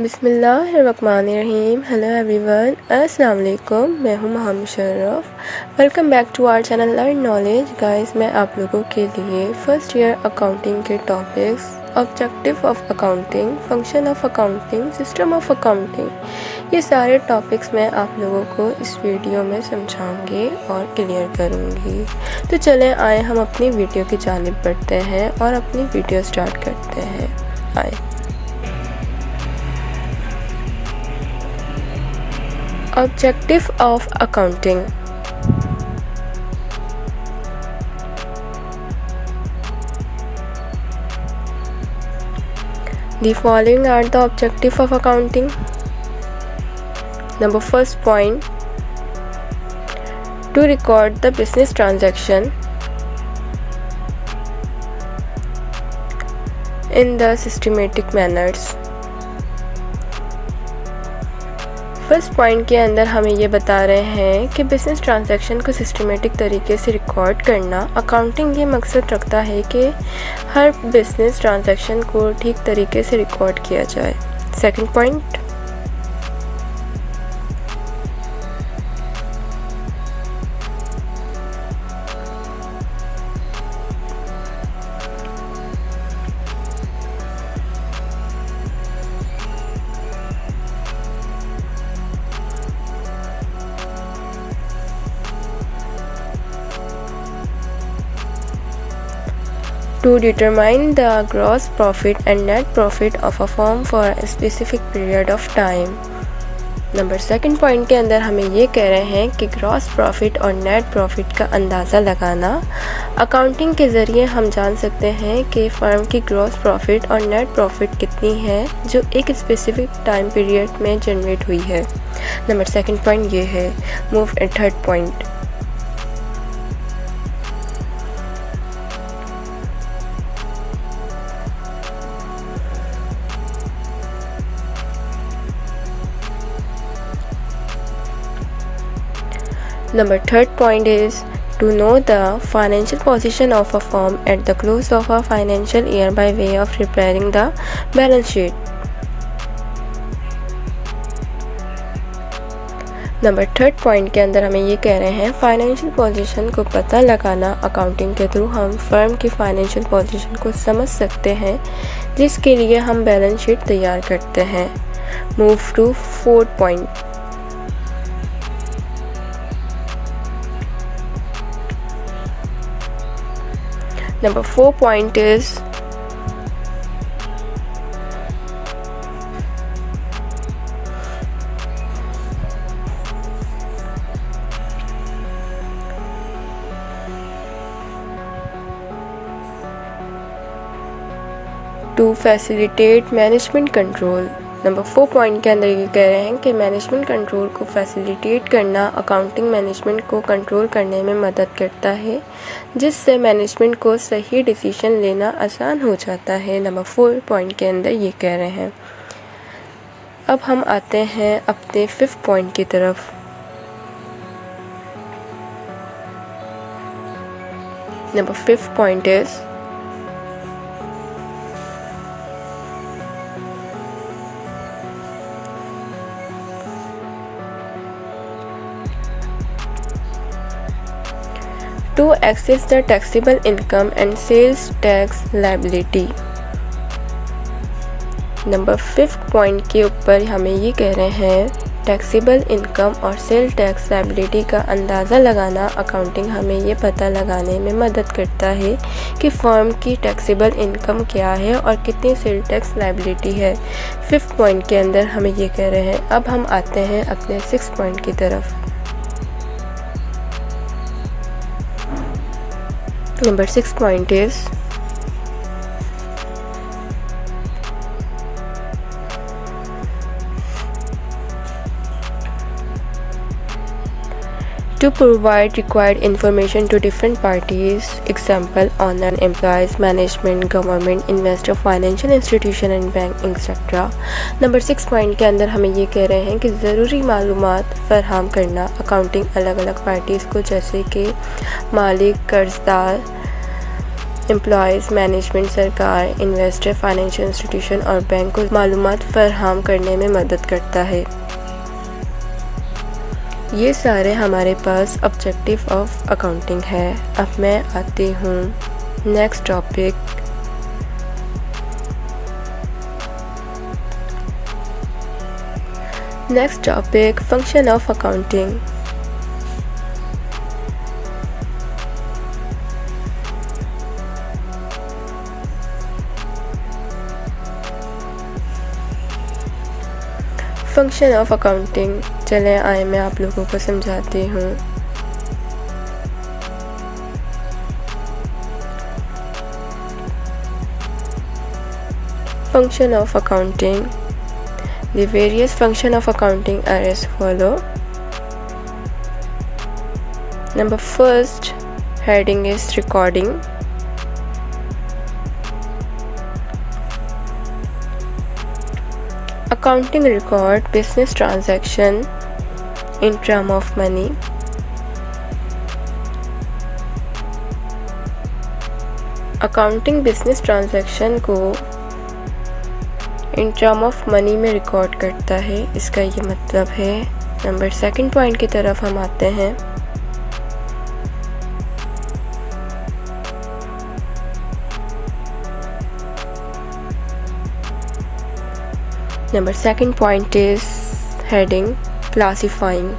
बिस्मिल्लाहिर्रहमानिर्रहीम। Hello everyone, अस्सलाम वालेकुम। मैं हूं Mohammad Sharaf. Welcome back to our channel learn knowledge. Guys, मैं आप लोगों के लिए फर्स्ट ईयर अकाउंटिंग के topics, objective of accounting, function of accounting, system of accounting, ये सारे टॉपिक्स मैं आप लोगों को इस वीडियो में समझाऊंगी और क्लियर करूंगी। तो चलें आए हम अपनी वीडियो की जानिब बढ़ते हैं और अपनी वीडियो स्टार्ट करते हैं। आए Objective of accounting. The following are the objective of accounting. Number first point, to record the business transaction in the systematic manners. First point के अंदर हमें ये बता रहे हैं कि बिज़नेस ट्रांजैक्शन को सिस्टमेटिक तरीके से रिकॉर्ड करना। अकाउंटिंग ये मकसद रखता है कि हर बिज़नेस ट्रांजैक्शन को ठीक तरीके से रिकॉर्ड किया जाए। Second point, to determine the gross profit and net profit of a firm for a specific period of time. Number second point के अंदर हमें ये कह रहे हैं कि ग्रॉस प्रॉफिट और नेट प्रॉफिट का अंदाज़ा लगाना। अकाउंटिंग के ज़रिए हम जान सकते हैं कि फ़र्म की ग्रॉस प्रॉफिट और नेट प्रॉफिट कितनी है जो एक स्पेसिफिक टाइम पीरियड में जनरेट हुई है। नंबर सेकंड पॉइंट ये है। Move at third point, Number third point is to know the financial position of a firm at the close of a financial year by way of preparing the balance sheet. Number third point के अंदर हमें ये कह रहे हैं financial position को पता लगाना। अकाउंटिंग के थ्रू हम फर्म की फाइनेंशियल पोजीशन को समझ सकते हैं जिसके लिए हम बैलेंस शीट तैयार करते हैं। Move to fourth point, Number 4 point is to facilitate management control. Number 4 point के अंदर ये कह रहे हैं कि मैनेजमेंट कंट्रोल को फैसिलिटेट करना अकाउंटिंग मैनेजमेंट को कंट्रोल करने में मदद करता है जिससे मैनेजमेंट को सही डिसीजन लेना आसान हो जाता है। नंबर 4 पॉइंट के अंदर ये कह रहे हैं। अब हम आते हैं अपने 5th पॉइंट की तरफ। Number 5th point is to access the taxable income and sales tax liability. Number 5th point के ऊपर हमें ये कह रहे हैं टैक्सेबल इनकम और सेल टैक्स लायबिलिटी का अंदाज़ा लगाना। अकाउंटिंग हमें ये पता लगाने में मदद करता है कि फर्म की टैक्सेबल इनकम क्या है और कितनी सेल टैक्स लायबिलिटी है। 5th पॉइंट के अंदर हमें ये कह रहे हैं। अब हम आते हैं अपने 6th पॉइंट की तरफ। Number 6 point is to provide required information to different parties, example owner, employees, management, government, investor, financial institution and bank etc. Number 6 point के अंदर हमें ये कह रहे हैं कि ज़रूरी मालूमात फराहम करना। अकाउंटिंग अलग अलग पार्टीज़ को जैसे कि मालिक, कर्जदार, एम्प्लॉयज़, मैनेजमेंट, सरकार, इन्वेस्टर, फाइनेंशियल इंस्टीट्यूशन और बैंक को मालूमात फराहम करने में मदद करता है। ये सारे हमारे पास ऑब्जेक्टिव ऑफ अकाउंटिंग है। अब मैं आती हूँ next topic. Next topic function of accounting. Function of accounting, चलें आए मैं आप लोगों को समझाती हूँ। Function of accounting, the various function of accounting are as follow. Number first heading is recording. Accounting record business transaction in term of money. Accounting business transaction को in term of money में record करता है, इसका ये मतलब है। Number second point की तरफ हम आते हैं। Number second point is heading classifying.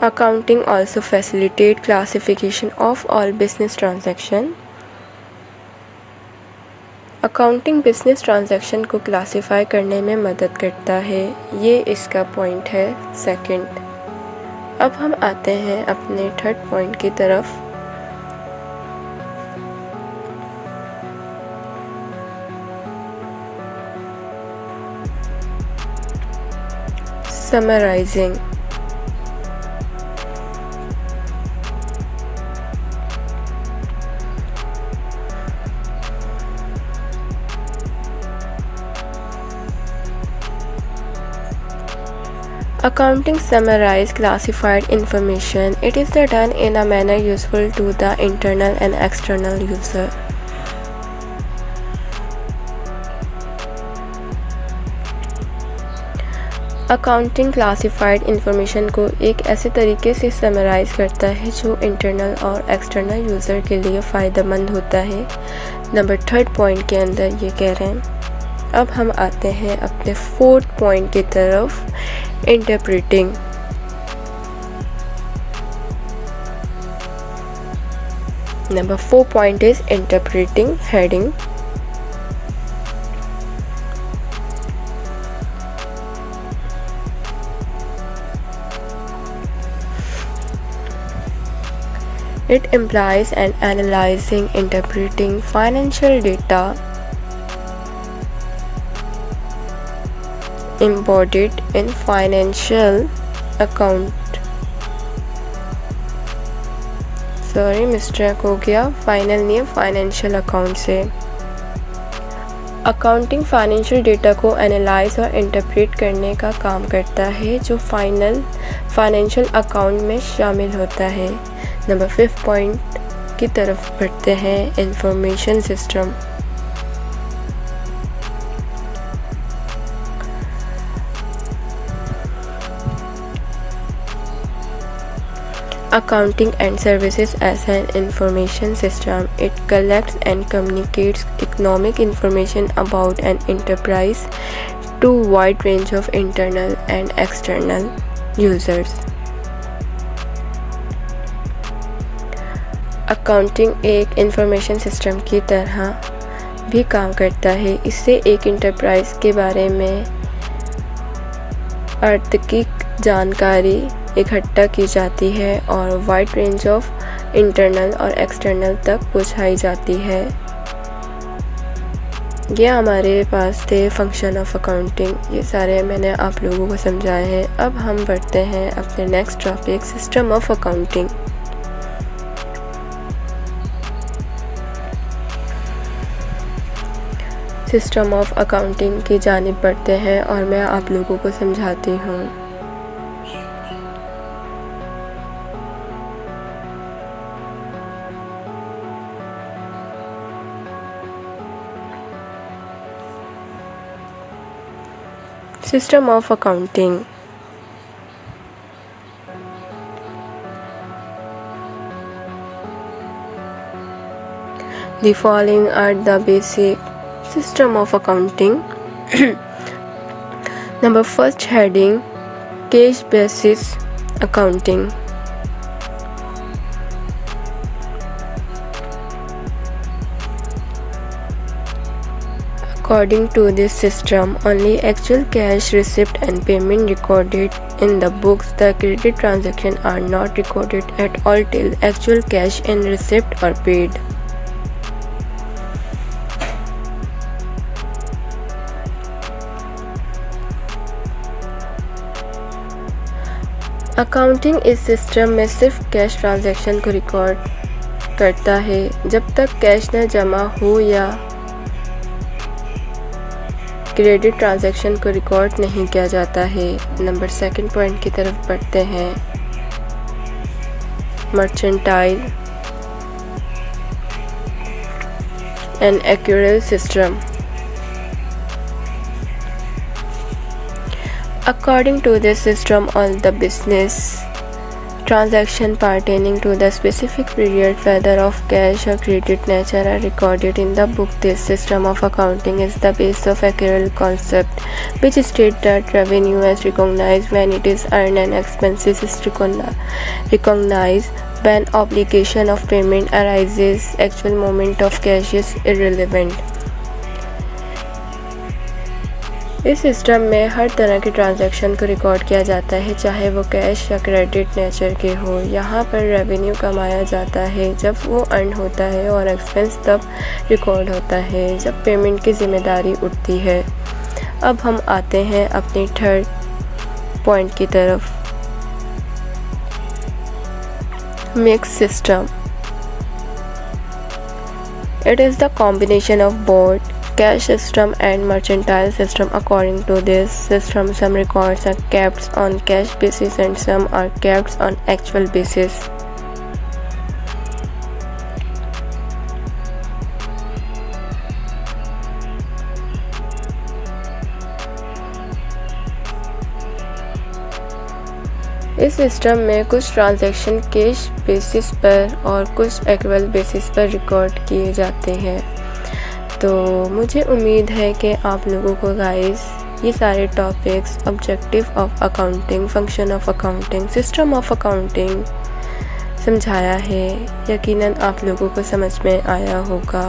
Accounting also facilitate classification of all business transaction. Accounting business transaction को क्लासिफाई करने में मदद करता है, ये इसका पॉइंट है सेकंड। अब हम आते हैं अपने थर्ड पॉइंट की तरफ। Summarising. Accounting summarize classified information. It is done in a manner useful to the internal and external user. Accounting classified information को एक ऐसे तरीके से समराइज करता है जो इंटरनल और एक्सटर्नल यूज़र के लिए फ़ायदेमंद होता है। नंबर थर्ड पॉइंट के अंदर ये कह रहे हैं। अब हम आते हैं अपने फोर्थ पॉइंट की तरफ, interpreting. Number 4 point is interpreting heading. It implies and analyzing, interpreting financial data embodied in financial account. Sorry mistake हो गया, फाइनल नहीं है, फाइनेंशियल अकाउंट से। अकाउंटिंग फाइनेंशियल डेटा को एनालाइज और इंटरप्रेट करने का काम करता है जो फाइनल फाइनेंशियल अकाउंट में शामिल होता है। नंबर 5 पॉइंट की तरफ बढ़ते हैं, information system. Accounting and services as an information system. It collects and communicates economic information about an enterprise to a wide range of internal and external users. Accounting एक information system की तरह भी काम करता है। इससे एक इंटरप्राइज के बारे में आर्थिक जानकारी इकट्ठा की जाती है और वाइड रेंज ऑफ इंटरनल और एक्सटर्नल तक पहुंचाई जाती है। ये हमारे पास थे फंक्शन ऑफ अकाउंटिंग। ये सारे मैंने आप लोगों को समझाए हैं। अब हम बढ़ते हैं अपने next topic, system of accounting. System of accounting की जानिब बढ़ते हैं और मैं आप लोगों को समझाती हूँ। System of accounting. The following are the basic system of accounting. Number first heading, cash basis accounting. According to this system, only actual cash receipt and payment recorded in the books. The credit transactions are not recorded at all till actual cash and receipt are paid. Accounting इस system में सिर्फ cash transaction को record करता है जब तक cash न जमा हो या क्रेडिट ट्रांजैक्शन को रिकॉर्ड नहीं किया जाता है। नंबर सेकंड पॉइंट की तरफ बढ़ते हैं। Mercantile and accrual system. According to this system, all the business transactions pertaining to the specific period, whether of cash or credit nature, are recorded in the book. This system of accounting is the base of accrual concept, which states that revenue is recognized when it is earned and expenses is recognized when obligation of payment arises. Actual moment of cash is irrelevant. इस system में हर तरह के transaction को record किया जाता है, चाहे वो कैश या क्रेडिट नेचर के हो। यहाँ पर रेवेन्यू कमाया जाता है जब वो अर्न होता है और एक्सपेंस तब रिकॉर्ड होता है जब पेमेंट की जिम्मेदारी उठती है। अब हम आते हैं अपनी थर्ड पॉइंट की तरफ। Mix system. It is the combination of both cash system and mercantile system. According to this system, some records are kept on cash basis and some are kept on actual basis. इस system में कुछ transaction cash basis पर और कुछ actual basis पर record किए जाते हैं। तो मुझे उम्मीद है कि आप लोगों को गाइस ये सारे topics objective of accounting, function of accounting, system of accounting समझाया है। यकीनन आप लोगों को समझ में आया होगा।